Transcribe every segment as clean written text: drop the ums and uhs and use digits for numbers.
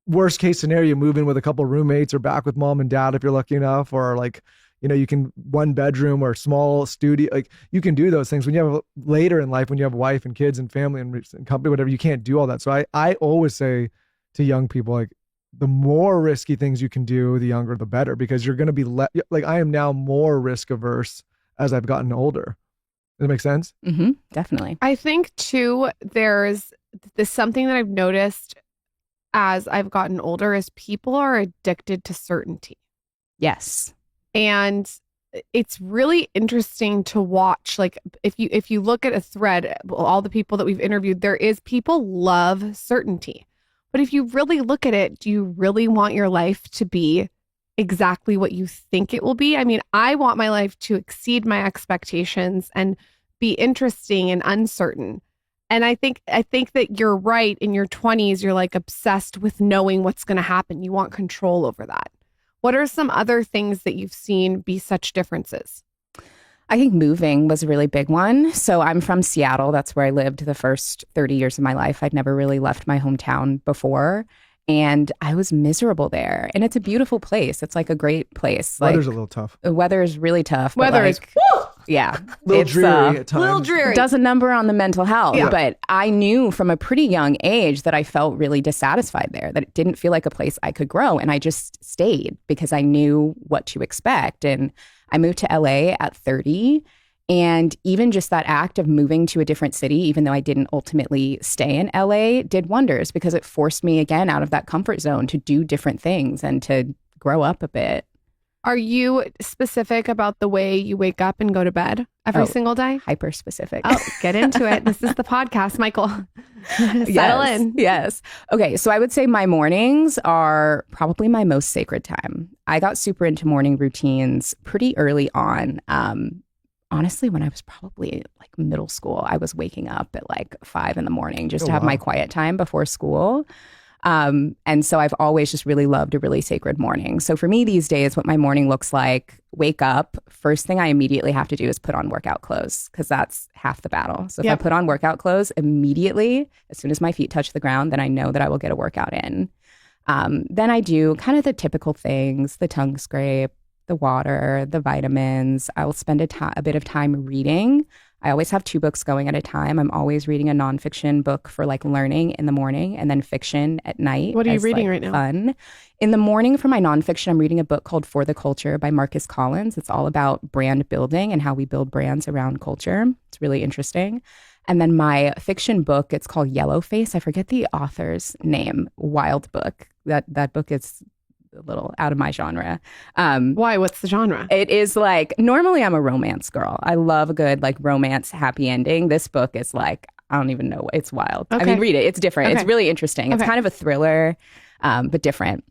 worst case scenario, move in with a couple roommates or back with mom and dad if you're lucky enough, or like, you can one bedroom or small studio, like you can do those things. When you have later in life, when you have a wife and kids and family and company, whatever, you can't do all that. So I always say to young people, like, the more risky things you can do, the younger, the better, because you're going to be like, I am now more risk averse as I've gotten older. Does that make sense? Mm-hmm, definitely. I think too, there's something that I've noticed as I've gotten older is people are addicted to certainty. Yes. And it's really interesting to watch. Like if you look at a thread, all the people that we've interviewed, people love certainty. But if you really look at it, do you really want your life to be exactly what you think it will be? I mean, I want my life to exceed my expectations and be interesting and uncertain. And I think that you're right. In your 20s, you're like obsessed with knowing what's going to happen. You want control over that. What are some other things that you've seen be such differences? I think moving was a really big one. So I'm from Seattle. That's where I lived the first 30 years of my life. I'd never really left my hometown before. And I was miserable there. And it's a beautiful place. It's like a great place. Weather's a little tough. The weather is really tough. Weather is, yeah. A little dreary at times. Little dreary. Does a number on the mental health. Yeah. But I knew from a pretty young age that I felt really dissatisfied there, that it didn't feel like a place I could grow. And I just stayed because I knew what to expect. And I moved to LA at 30. And even just that act of moving to a different city, even though I didn't ultimately stay in LA, did wonders because it forced me again out of that comfort zone to do different things and to grow up a bit. Are you specific about the way you wake up and go to bed every single day? Hyper specific. Oh, get into it. This is the podcast, Michael. Settle in. Yes. Okay. So I would say my mornings are probably my most sacred time. I got super into morning routines pretty early on. Honestly, when I was probably like middle school, I was waking up at like 5 a.m. just to have my quiet time before school. And so I've always just really loved a really sacred morning. So for me these days, what my morning looks like, wake up, first thing I immediately have to do is put on workout clothes because that's half the battle. So if I put on workout clothes immediately, as soon as my feet touch the ground, then I know that I will get a workout in. Then I do kind of the typical things, the tongue scrape, the water, the vitamins. I will spend a bit of time reading. I always have 2 books going at a time. I'm always reading a nonfiction book for like learning in the morning and then fiction at night. What are you reading right now? Fun. In the morning for my nonfiction, I'm reading a book called For the Culture by Marcus Collins. It's all about brand building and how we build brands around culture. It's really interesting. And then my fiction book, it's called Yellowface. I forget the author's name. Wild book. That book is a little out of my genre. Why? What's the genre? It is like, normally I'm a romance girl. I love a good like romance happy ending. This book is like, I don't even know. It's wild. Okay. I mean, read it. It's different. Okay. It's really interesting. It's kind of a thriller, but different.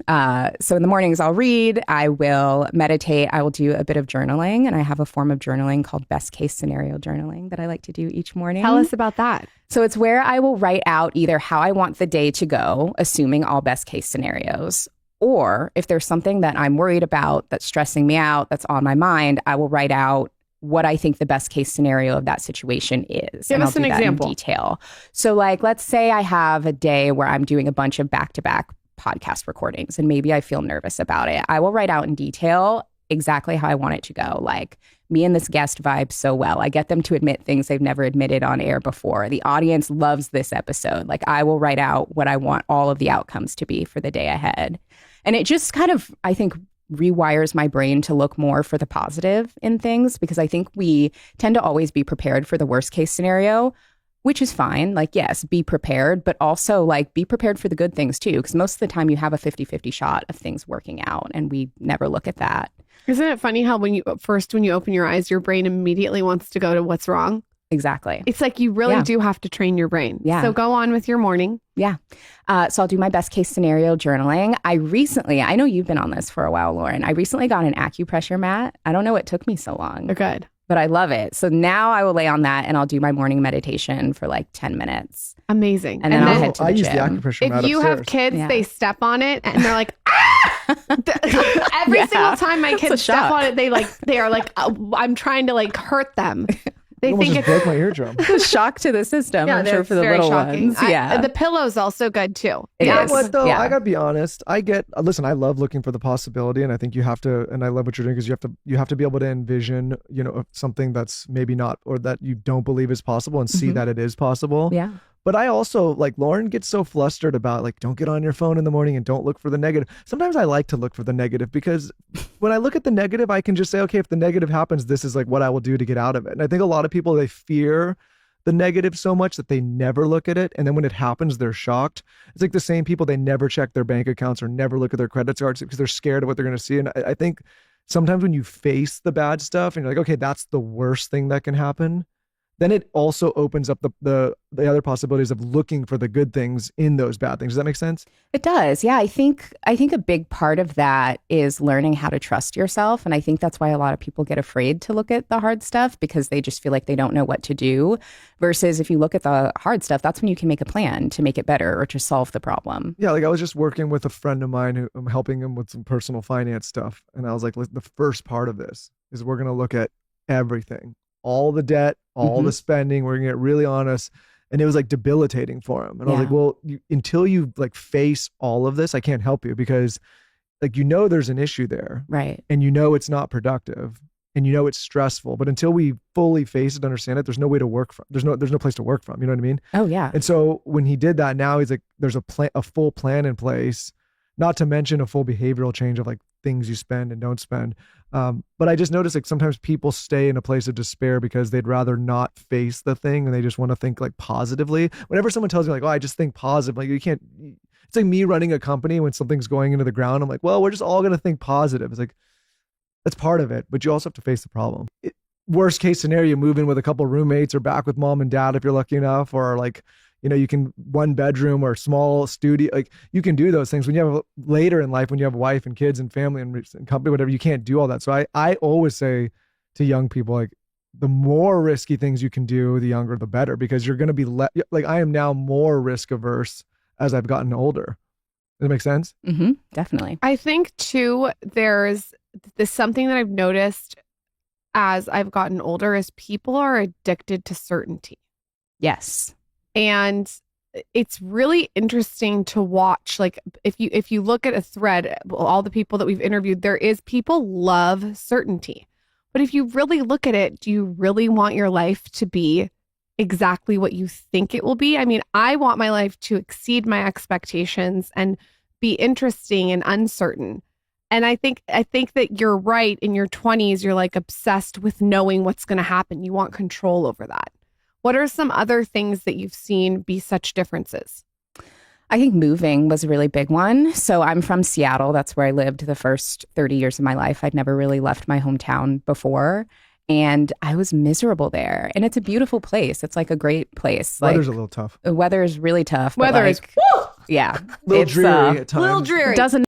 So in the mornings I'll read, I will meditate, I will do a bit of journaling, and I have a form of journaling called best case scenario journaling that I like to do each morning. Tell us about that. So it's where I will write out either how I want the day to go, assuming all best case scenarios, or if there's something that I'm worried about that's stressing me out, that's on my mind, I will write out what I think the best case scenario of that situation is. Give us an example. In detail. So like, let's say I have a day where I'm doing a bunch of back-to-back podcast recordings and maybe I feel nervous about it. I will write out in detail exactly how I want it to go. Like, me and this guest vibe so well. I get them to admit things they've never admitted on air before. The audience loves this episode. Like, I will write out what I want all of the outcomes to be for the day ahead. And it just kind of, I think, rewires my brain to look more for the positive in things, because I think we tend to always be prepared for the worst case scenario, which is fine. Like, yes, be prepared, but also like be prepared for the good things too, because most of the time you have a 50-50 shot of things working out, and we never look at that. Isn't it funny how when you open your eyes, your brain immediately wants to go to what's wrong? Exactly. It's like you really do have to train your brain. Yeah. So go on with your morning. Yeah. So I'll do my best case scenario journaling. I know you've been on this for a while, Lauren. I recently got an acupressure mat. I don't know what took me so long. They're good. But I love it. So now I will lay on that and I'll do my morning meditation for like 10 minutes. Amazing. And then I'll head to the I use gym. the acupressure mat If you have upstairs. kids, they step on it and they're like, ah! Every single time my kids step on it, they are like, oh, I'm trying to like hurt them. They almost think just it's broke my eardrum. The shock to the system, I'm sure, that's for the very little shocking. ones. Yeah. The pillow's also good too. It You know is. what though? Yeah. I gotta be honest. Listen, I love looking for the possibility, and I think you have to, and I love what you're doing because you have to be able to envision, something that's maybe not, or that you don't believe is possible, and see Mhm. that it is possible. Yeah. But I also, like, Lauren gets so flustered about, like, don't get on your phone in the morning and don't look for the negative. Sometimes I like to look for the negative because when I look at the negative, I can just say, okay, if the negative happens, this is like what I will do to get out of it. And I think a lot of people, they fear the negative so much that they never look at it. And then when it happens, they're shocked. It's like the same people, they never check their bank accounts or never look at their credit cards because they're scared of what they're going to see. And I think sometimes when you face the bad stuff and you're like, okay, that's the worst thing that can happen, then it also opens up the other possibilities of looking for the good things in those bad things. Does that make sense? It does. Yeah. I think a big part of that is learning how to trust yourself. And I think that's why a lot of people get afraid to look at the hard stuff because they just feel like they don't know what to do. Versus if you look at the hard stuff, that's when you can make a plan to make it better or to solve the problem. Yeah, like I was just working with a friend of mine who I'm helping him with some personal finance stuff. And I was like, the first part of this is we're going to look at everything, all the debt, all the spending. We're going to get really honest. And it was like debilitating for him. And I was like, well, until you like face all of this, I can't help you because like, there's an issue there. Right. And it's not productive and it's stressful, but until we fully face it, understand it, there's no way to work from, there's no place to work from, you know what I mean? Oh yeah. And so when he did that, now he's like, there's a full plan in place, not to mention a full behavioral change of like things you spend and don't spend. But I just noticed like sometimes people stay in a place of despair because they'd rather not face the thing and they just want to think like positively. Whenever someone tells me like, oh, I just think positive, like you can't, it's like me running a company when something's going into the ground. I'm like, well, we're just all going to think positive. It's like, that's part of it, but you also have to face the problem. Worst case scenario, you move in with a couple roommates or back with mom and dad if you're lucky enough, or like, you can one bedroom or small studio, like you can do those things when you have later in life, when you have a wife and kids and family and company, whatever, you can't do all that. So I always say to young people, like the more risky things you can do, the younger, the better, because you're going to be like, I am now more risk averse as I've gotten older. Does that make sense? Mm-hmm. Definitely. I think too, there's something that I've noticed as I've gotten older is people are addicted to certainty. Yes. And it's really interesting to watch. Like if you look at a thread, all the people that we've interviewed, there is people love certainty. But if you really look at it, do you really want your life to be exactly what you think it will be? I mean, I want my life to exceed my expectations and be interesting and uncertain. And I think that you're right. In your 20s, you're like obsessed with knowing what's going to happen. You want control over that. What are some other things that you've seen be such differences? I think moving was a really big one. So I'm from Seattle. That's where I lived the first 30 years of my life. I'd never really left my hometown before. And I was miserable there. And it's a beautiful place. It's like a great place. Weather's a little tough. The weather is really tough. Weather is, yeah. A little dreary at times. little dreary. Doesn't